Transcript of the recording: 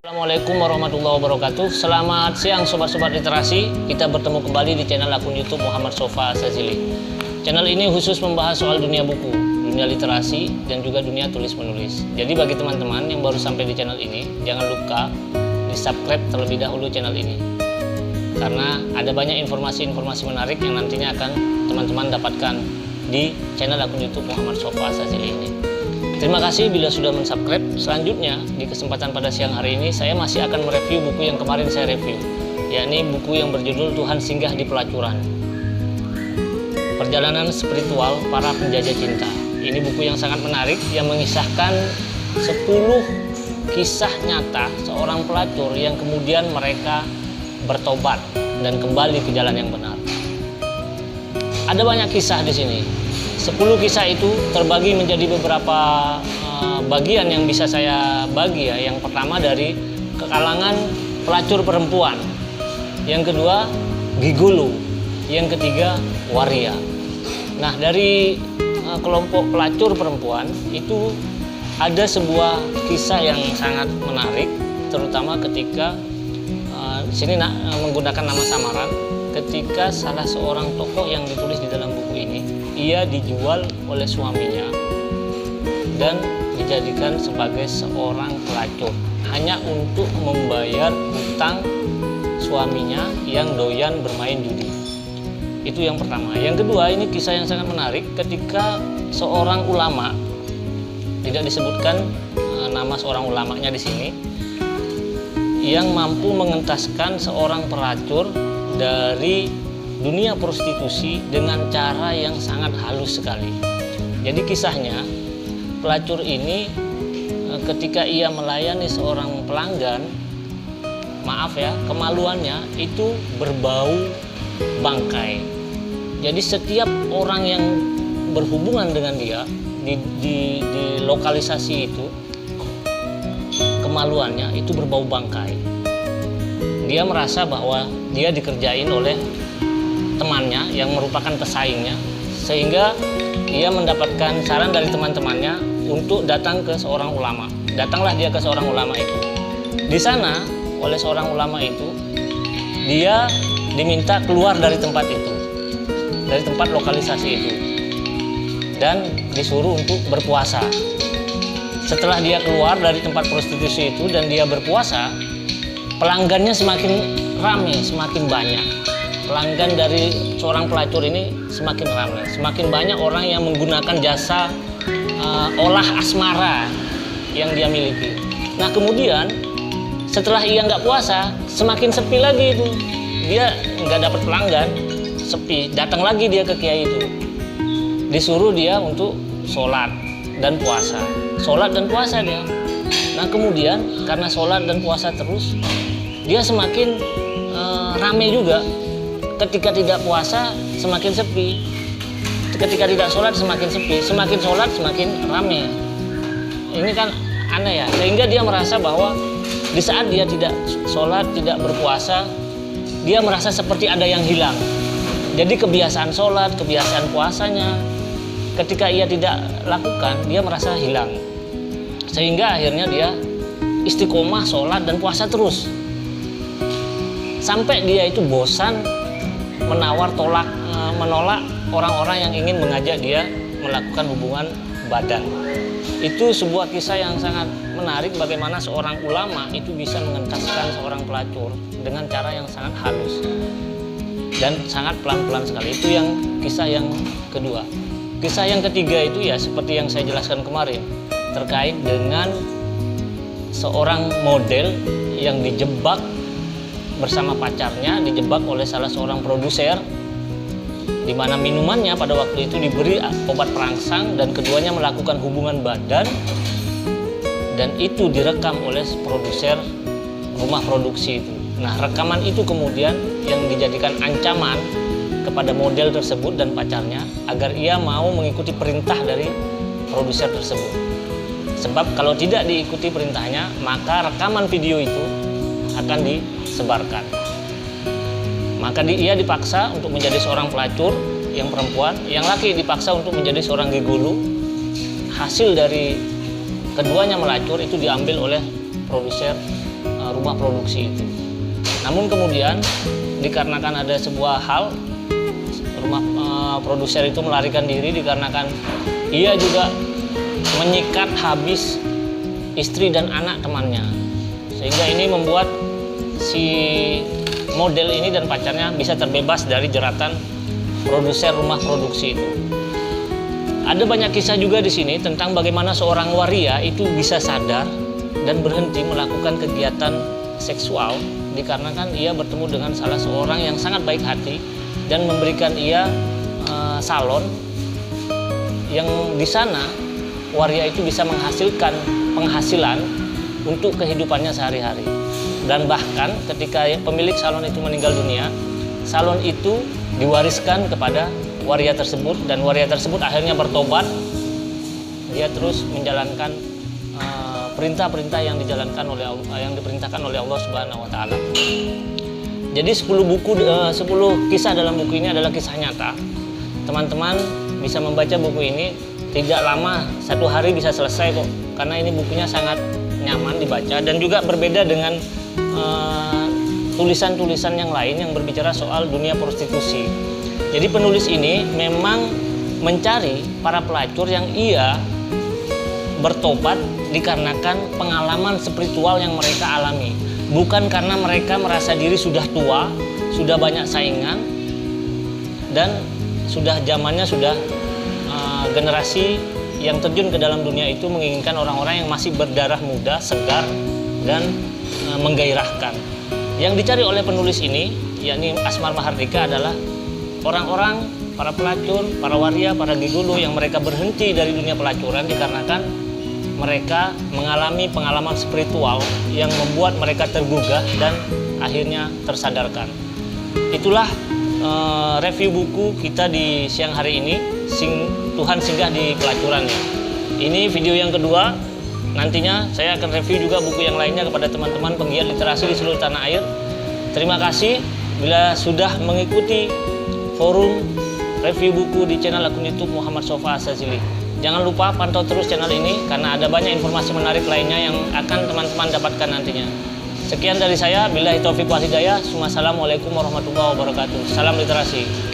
Assalamualaikum warahmatullahi wabarakatuh. Selamat siang sobat-sobat literasi. Kita bertemu kembali di channel akun YouTube Muhammad Sofa Sazili. Channel ini khusus membahas soal dunia buku, dunia literasi, dan juga dunia tulis-menulis. Jadi bagi teman-teman yang baru sampai di channel ini, jangan lupa di subscribe terlebih dahulu channel ini, karena ada banyak informasi-informasi menarik yang nantinya akan teman-teman dapatkan di channel akun YouTube Muhammad Sofa Sazili ini. Terima kasih bila sudah mensubscribe. Selanjutnya, di kesempatan pada siang hari ini, saya masih akan mereview buku yang kemarin saya review, yakni buku yang berjudul Tuhan Singgah di Pelacuran. Perjalanan spiritual para penjajah cinta. Ini buku yang sangat menarik, yang mengisahkan 10 kisah nyata seorang pelacur yang kemudian mereka bertobat dan kembali ke jalan yang benar. Ada banyak kisah di sini. 10 kisah itu terbagi menjadi beberapa bagian yang bisa saya bagi ya. Yang pertama dari kalangan pelacur perempuan, yang kedua gigolo, yang ketiga waria. Nah, dari kelompok pelacur perempuan itu ada sebuah kisah yang sangat menarik, terutama ketika di sini menggunakan nama samaran. Ketika salah seorang tokoh yang ditulis di dalam buku ini, ia dijual oleh suaminya dan dijadikan sebagai seorang pelacur hanya untuk membayar hutang suaminya yang doyan bermain judi. Itu yang pertama. Yang kedua, ini kisah yang sangat menarik ketika seorang ulama, tidak disebutkan nama seorang ulamanya di sini, yang mampu mengentaskan seorang pelacur dari dunia prostitusi dengan cara yang sangat halus sekali. Jadi kisahnya, pelacur ini ketika ia melayani seorang pelanggan, maaf ya, kemaluannya itu berbau bangkai. Jadi setiap orang yang berhubungan dengan dia di lokalisasi itu, kemaluannya itu berbau bangkai. Dia merasa bahwa dia dikerjain oleh temannya yang merupakan pesaingnya, sehingga ia mendapatkan saran dari teman-temannya untuk datang ke seorang ulama. Datanglah dia ke seorang ulama itu. Di sana, oleh seorang ulama itu, dia diminta keluar dari tempat itu, dari tempat lokalisasi itu, dan disuruh untuk berpuasa. Setelah dia keluar dari tempat prostitusi itu dan dia berpuasa, pelanggannya semakin ramai, semakin banyak. Pelanggan dari seorang pelacur ini semakin ramai, semakin banyak orang yang menggunakan jasa olah asmara yang dia miliki. Nah, kemudian setelah ia nggak puasa, semakin sepi lagi itu. Dia nggak dapat pelanggan, sepi. Datang lagi dia ke kiai itu, disuruh dia untuk sholat dan puasa. Sholat dan puasa dia. Nah, kemudian karena sholat dan puasa terus, dia semakin ramai juga. Ketika tidak puasa semakin sepi, ketika tidak sholat semakin sepi, semakin sholat semakin ramai. Ini kan aneh ya, sehingga dia merasa bahwa di saat dia tidak sholat, tidak berpuasa, dia merasa seperti ada yang hilang. Jadi kebiasaan sholat, kebiasaan puasanya, ketika ia tidak lakukan, dia merasa hilang. Sehingga akhirnya dia istiqomah sholat dan puasa terus, sampai dia itu bosan menolak orang-orang yang ingin mengajak dia melakukan hubungan badan. Itu sebuah kisah yang sangat menarik, bagaimana seorang ulama itu bisa mengentaskan seorang pelacur dengan cara yang sangat halus dan sangat pelan-pelan sekali. Itu yang kisah yang kedua. Kisah yang ketiga itu ya seperti yang saya jelaskan kemarin, terkait dengan seorang model yang dijebak bersama pacarnya, dijebak oleh salah seorang produser, di mana minumannya pada waktu itu diberi obat perangsang dan keduanya melakukan hubungan badan, dan itu direkam oleh produser rumah produksi itu. Nah, rekaman itu kemudian yang dijadikan ancaman kepada model tersebut dan pacarnya agar ia mau mengikuti perintah dari produser tersebut. Sebab kalau tidak diikuti perintahnya, maka rekaman video itu akan disebarkan. Maka ia dipaksa untuk menjadi seorang pelacur yang perempuan, yang laki dipaksa untuk menjadi seorang gigolo. Hasil dari keduanya melacur itu diambil oleh produser rumah produksi itu. Namun kemudian dikarenakan ada sebuah hal, rumah produser itu melarikan diri dikarenakan ia juga menyikat habis istri dan anak temannya, sehingga ini membuat si model ini dan pacarnya bisa terbebas dari jeratan produser rumah produksi itu. Ada banyak kisah juga di sini tentang bagaimana seorang waria itu bisa sadar dan berhenti melakukan kegiatan seksual dikarenakan ia bertemu dengan salah seorang yang sangat baik hati dan memberikan ia salon yang di sana waria itu bisa menghasilkan penghasilan untuk kehidupannya sehari-hari. Dan bahkan ketika pemilik salon itu meninggal dunia, salon itu diwariskan kepada waria tersebut dan waria tersebut akhirnya bertobat. Dia terus menjalankan perintah-perintah yang dijalankan oleh Allah, yang diperintahkan oleh Allah Subhanahu wa taala. Jadi 10 kisah dalam buku ini adalah kisah nyata. Teman-teman bisa membaca buku ini tidak lama, 1 hari bisa selesai kok, karena ini bukunya sangat nyaman dibaca dan juga berbeda dengan tulisan-tulisan yang lain yang berbicara soal dunia prostitusi. Jadi penulis ini memang mencari para pelacur yang ia bertobat dikarenakan pengalaman spiritual yang mereka alami, bukan karena mereka merasa diri sudah tua, sudah banyak saingan, dan sudah zamannya sudah generasi yang terjun ke dalam dunia itu menginginkan orang-orang yang masih berdarah muda, segar, dan menggairahkan. Yang dicari oleh penulis ini, yakni Asmar Mahardika, adalah orang-orang, para pelacur, para waria, para gigolo yang mereka berhenti dari dunia pelacuran dikarenakan mereka mengalami pengalaman spiritual yang membuat mereka tergugah dan akhirnya tersadarkan. Itulah review buku kita di siang hari ini, Tuhan Singgah di Pelacurannya. Ini video yang kedua. Nantinya saya akan review juga buku yang lainnya kepada teman-teman penggiat literasi di seluruh tanah air. Terima kasih bila sudah mengikuti forum review buku di channel akun YouTube Muhammad Sofa Asazili. Jangan lupa pantau terus channel ini karena ada banyak informasi menarik lainnya yang akan teman-teman dapatkan nantinya. Sekian dari saya, billahi taufiq wal hidayah. Wassalamualaikum warahmatullahi wabarakatuh. Salam literasi.